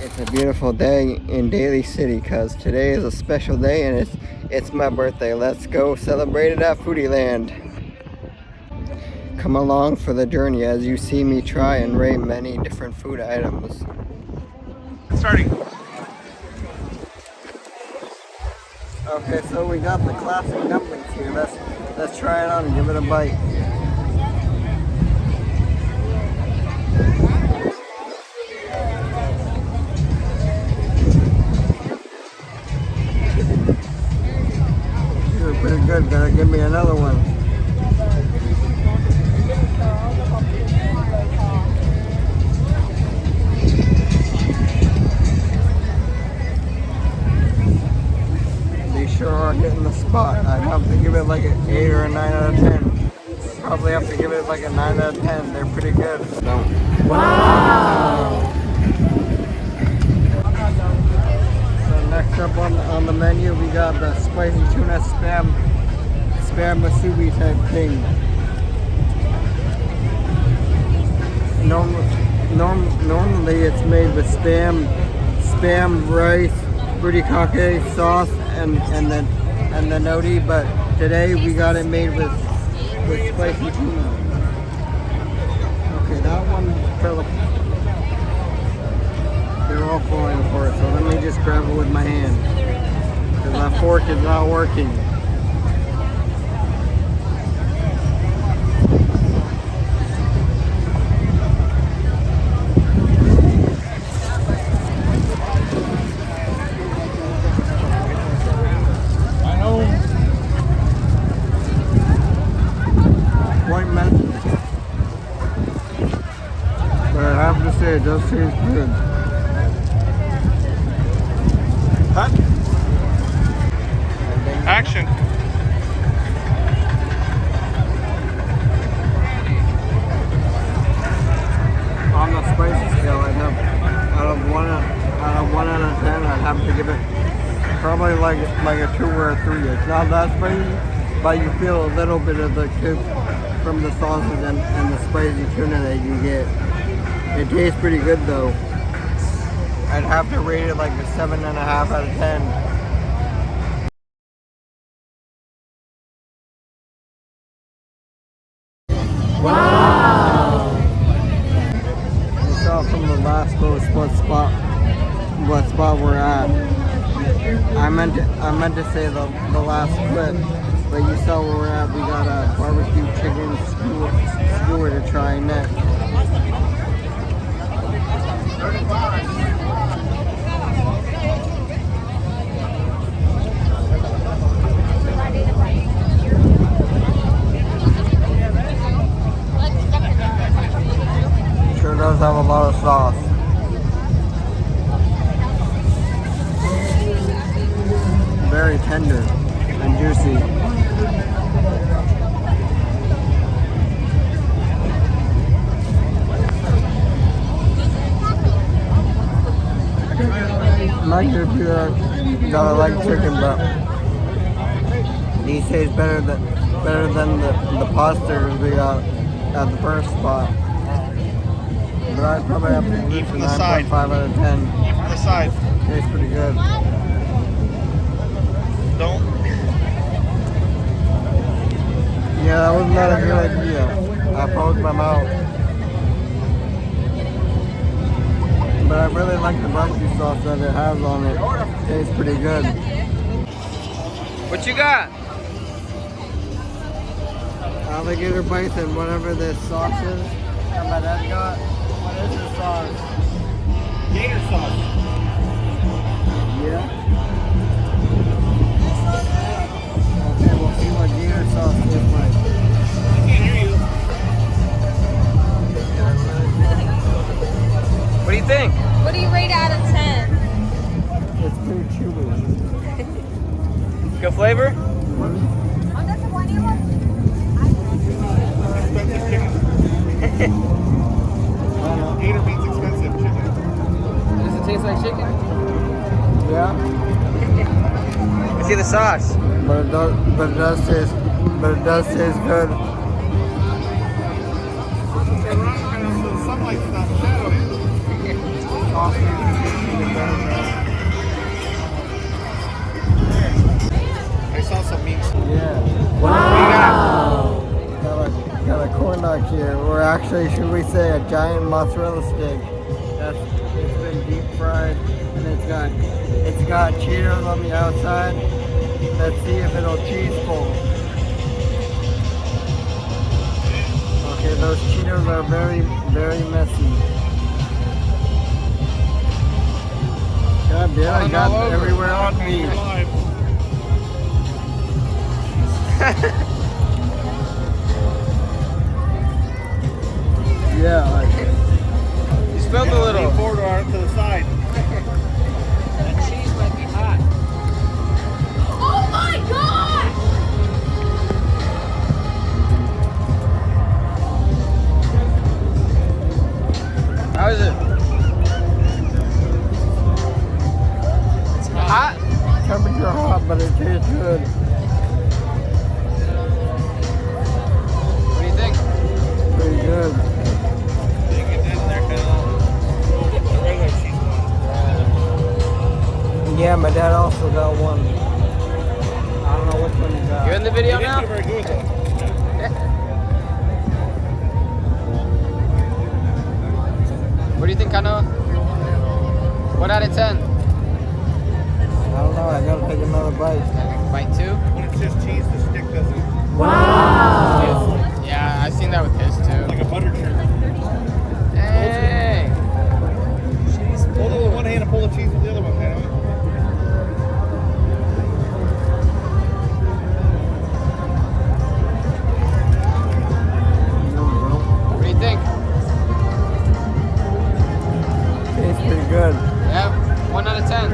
It's a beautiful day in Daly City because today is a special day and it's my birthday. Let's go celebrate it at Foodieland. Come along for the journey as you see me try and rate many different food items. Starting. Okay, so we got the classic dumplings here. Let's try it on and give it a bite. These are pretty good. Gotta give me another one. Sure are hitting the spot. I'd have to give it like an 8 or a 9 out of 10. Probably have to give it like a 9 out of 10. They're pretty good. Wow! So next up on the menu, we got the spicy tuna spam musubi type thing. Normally it's made with spam, rice, furikake sauce, and the nori, but today we got it made with spicy tuna. Okay, that one fell. They're all falling apart, so let me just grab it with my hand because my fork is not working. But I have to say, it does taste good. Cut. Action. On the spicy scale, I'd have out of 1 out of 10, I'd have to give it probably like a 2 or a 3. It's not that spicy, but you feel a little bit of the kick from the sauces and the spicy tuna that you get. It tastes pretty good though. I'd have to rate it like a 7.5 out of 10. Wow! You saw from the last post what spot we're at. I meant to say the last clip, but you saw where we're at. We got a barbecue chicken skewer to try next. Sure does have a lot of sauce. Very tender and juicy. Might just be that I like chicken, but these taste better than the pasta we got at the first spot. But I'd probably have to give it a 9.5 out of 10. Eat from the side. Tastes pretty good. Don't. Yeah, that was not a good idea. I posed my mouth. But I really like the barbecue sauce that it has on it. Tastes pretty good. What you got? Alligator bites and whatever this sauce is. And my dad got. What is this sauce? Gator sauce. Yeah. Okay, we'll see what gator sauce tastes like. I can't hear you. What do you think? What do you rate out of 10? It's pretty chewy. Good flavor? Gator means expensive chicken. Does it taste like chicken? Yeah. I see the sauce. But it does taste good. The sunlight's not shadowing. possibly even better. I saw some memes. Yeah. Wow. Got a corn dog here, or actually, should we say a giant mozzarella stick? It's been deep fried, and it's got Cheetos on the outside. Let's see if it'll cheese fold. Okay, those Cheetos are very, very messy. God damn, I got everywhere on me. Yeah, You spilled a little. Lean forward or to the side. That cheese might be hot. Oh my god! How is it? It's hot? temperature hot, but it tastes good. What do you think? Pretty good. You get that in there, kind of. The regular cheese one. Yeah, my dad also got one. I don't know which one he got. You're in the video You now? didn't do very good though. What do you think, Kanoa? 1 out of 10. I don't know, I gotta take another bite. Bite 2? When it's just cheese, the stick doesn't. Yeah, I've seen that with his too. Like a butter churn. Hey! Hold it with one hand and pull the cheese with the other one, kind of. What do you think? Tastes pretty good. Yeah, 1 out of 10.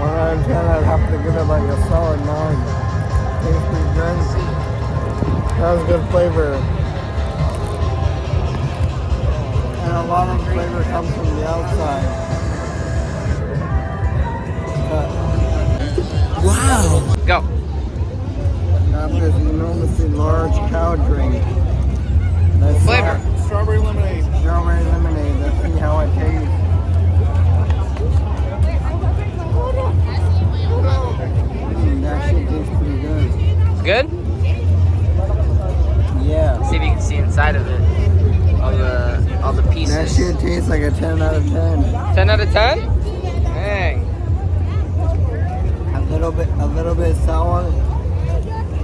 1 out of 10, I'd have to give it like a solid 9. Tastes pretty good. That was good flavor. And a lot of the flavor comes from the outside. Go. Got this enormously large cow drink. That's Flavor. Strawberry lemonade. strawberry lemonade. Let's see how it tastes. That shit tastes pretty good. Good? Yeah. See if you can see inside of it. All the pieces. That shit tastes like a 10 out of 10. 10 out of 10? Hey. A little bit sour,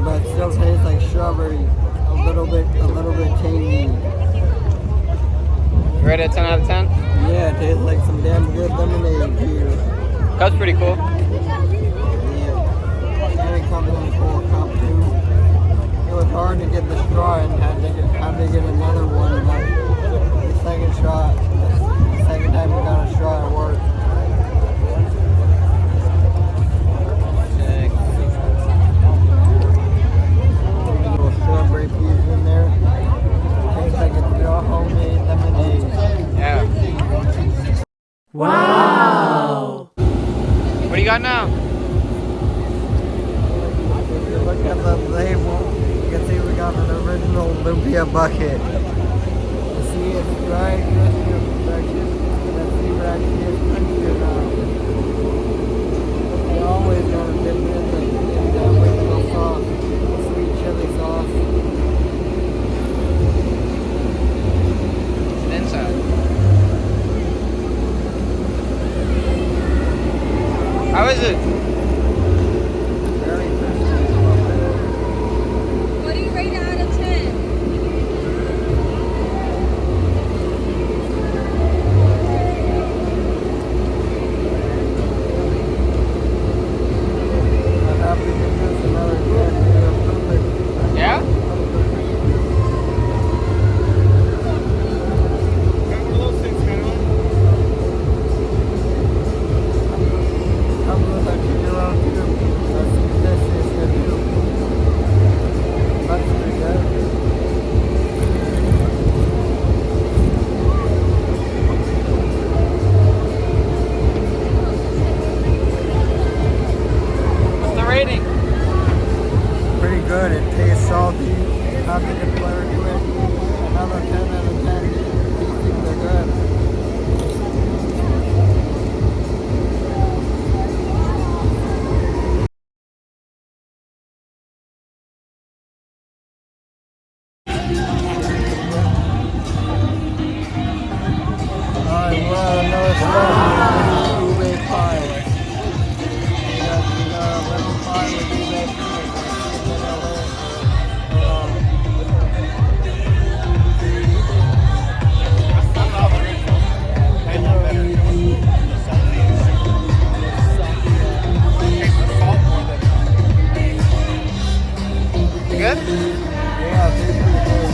but still tastes like strawberry. A little bit tangy. You rate it 10 out of 10? Yeah, it tastes like some damn good lemonade here. That's pretty cool. Yeah. And it comes in a cool cup too. It was hard to get the straw and had to get another one, but the second time we got a straw, it worked. Sick. Little strawberry peas in there. Tastes like it's real homemade lemonade. Yeah. Wow! What do you got now? If you look at the label, you can see we got an original lumpia bucket. You see it's dry, crispy, and perfection. Let's see what actually is crunchy or not. You always gotta dip it in the original sauce, the sweet chili sauce. And inside. How is it? Very crispy. What do you rate it out of 10? I'd have to give this another 10. It's perfect. Yeah? Got one of those things, kind of. Comes with a 2-year-old too. Let's see if this is good too. That's pretty good. What's the rating? Pretty good. It tastes salty. Has a good flavor to it. Another 10 out of 10. These things are good. Alright, we're on another spot. Ube pie. We got a lemon pie with ube Good? Yeah, it's pretty good.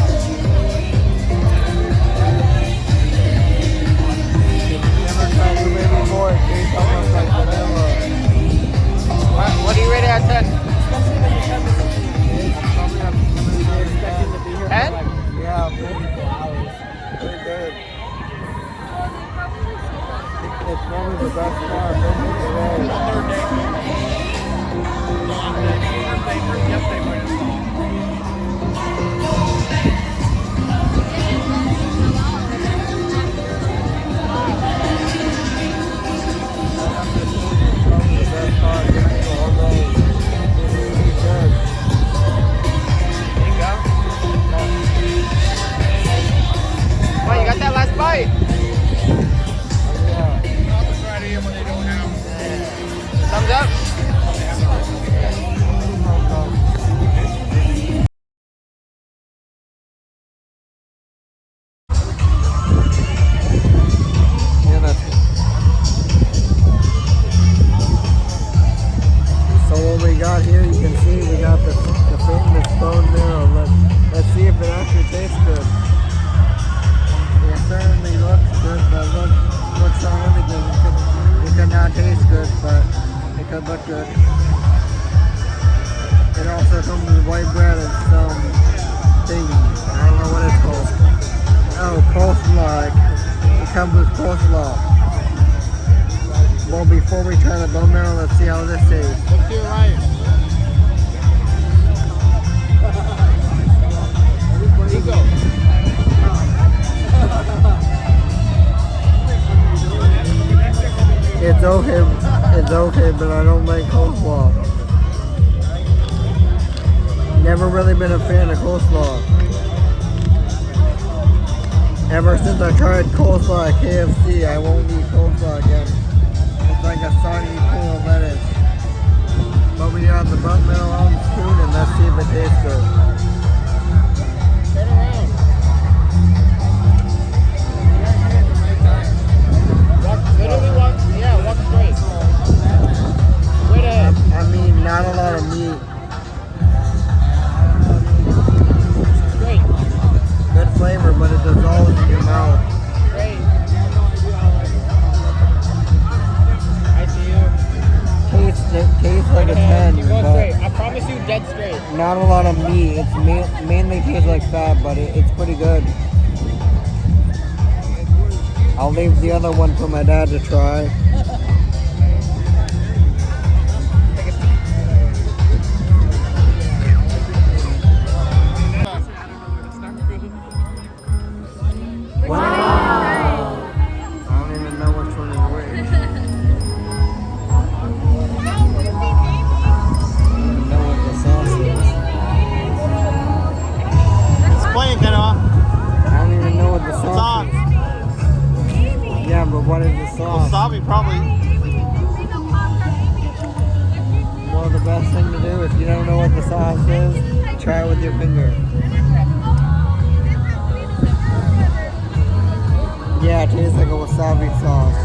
Never tried ube before. It tastes almost like vanilla. What do you rate it out of 10? It's probably up to 10? yeah, pretty good. It's probably the best part of today. Probably the best part of the whole day. It's really good. There you go. Oh, you got that last bite. Yeah. Thumbs up. Yeah, so what we got here, you can see we got the famous bone marrow. Let's see if it actually tastes good. It certainly looks good, but looks on everything. It could not taste good, but it could look good. It also comes with white bread and some thing. I don't know what it's called. Oh, coleslaw. It comes with coleslaw. Well, before we try the bone marrow, let's see how this tastes. Look to your right. Nico. It's okay, but I don't like coleslaw. Never really been a fan of coleslaw. Ever since I tried coleslaw at KFC, I won't eat coleslaw again. It's like a soggy pool of lettuce. But we got the bone marrow on the spoon, and let's see if it tastes good. Turn around. Literally walk straight. Straight ahead. I mean, not a lot of meat. Straight. Good flavor, but it dissolves in your mouth. Straight. I see you. Tastes like a 10, Keep going but straight. I promise you, dead straight. not a lot of meat. It's mainly tastes like fat, but it's pretty good. I'll leave the other one for my dad to try. Wow! I don't even know which one is which. I don't even know what the sauce is. Explain, Kenoa. I don't even know what the sauce Sauce. is. Yeah, but what is the sauce? Wasabi, probably. Well, the best thing to do if you don't know what the sauce is, try it with your finger. Yeah, it tastes like a wasabi sauce.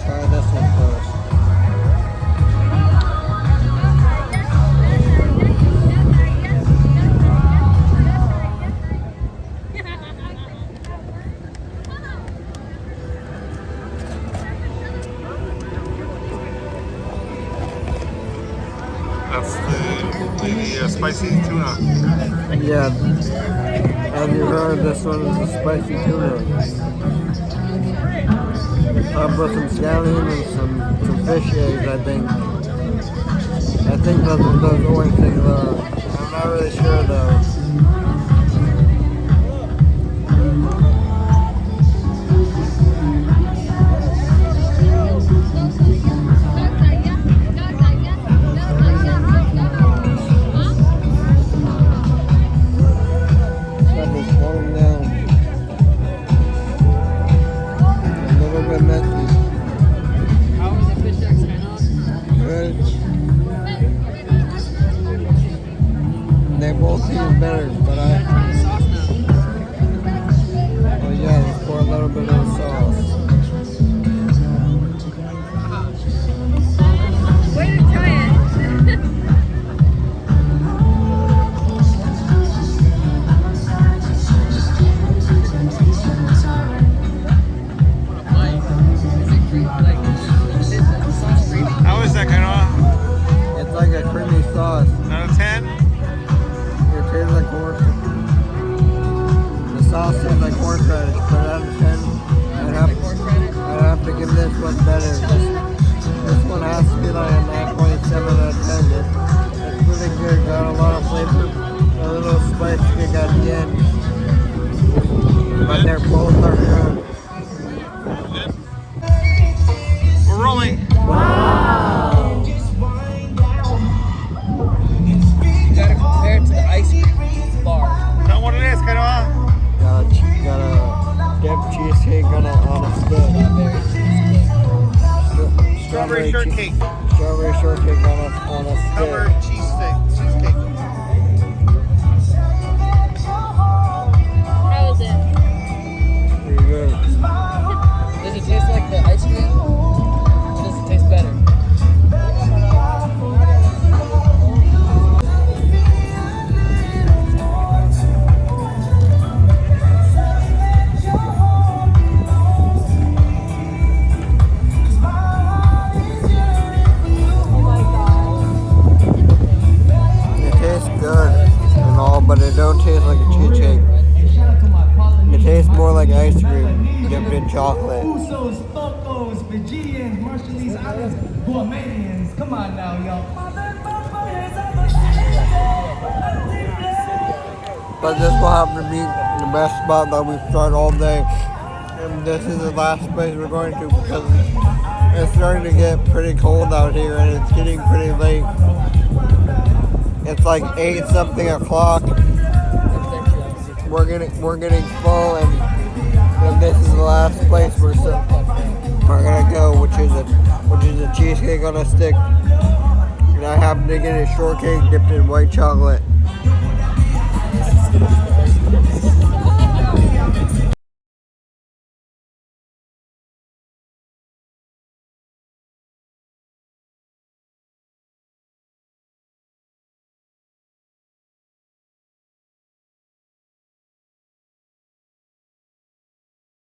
Try this one first. That's the spicy tuna. Yeah, as you heard, this one is a spicy tuna. I put some scallion and some fish eggs, I think. I think that's what those orange things are. I'm not really sure though. they both taste better, but oh yeah, let's pour a little bit of the sauce. Way to try it. How is that, Canoa? It's like a creamy sauce. Out of 10? It tastes like horse. The sauce tastes like horseradish, but out of 10, I'd have to give this one better. This one has to be like a 9.7 out of 10. It's really good. Got a lot of flavor, a little spice kick at the end. But they're both are good. We're rolling. You gotta compare it to the ice cream bar. Tell what it is, Canoa. Got a dip cheesecake on a stick. Strawberry shortcake. Strawberry shortcake on a Covered stick. cheesecake. How is it? Pretty good. Does it taste like the ice cream? Or does it taste better? But it don't taste like a cheesecake. It tastes more like ice cream dipped in chocolate. Usos, Focos, Fijians, Marshallese Islands, Gourmandians. Come on now, y'all. But this will happen to be the best spot that we've tried all day. And this is the last place we're going to because it's starting to get pretty cold out here and it's getting pretty late. It's like 8-something o'clock. We're getting full, and this is the last place we're gonna go, which is a cheesecake on a stick. And I happen to get a shortcake dipped in white chocolate.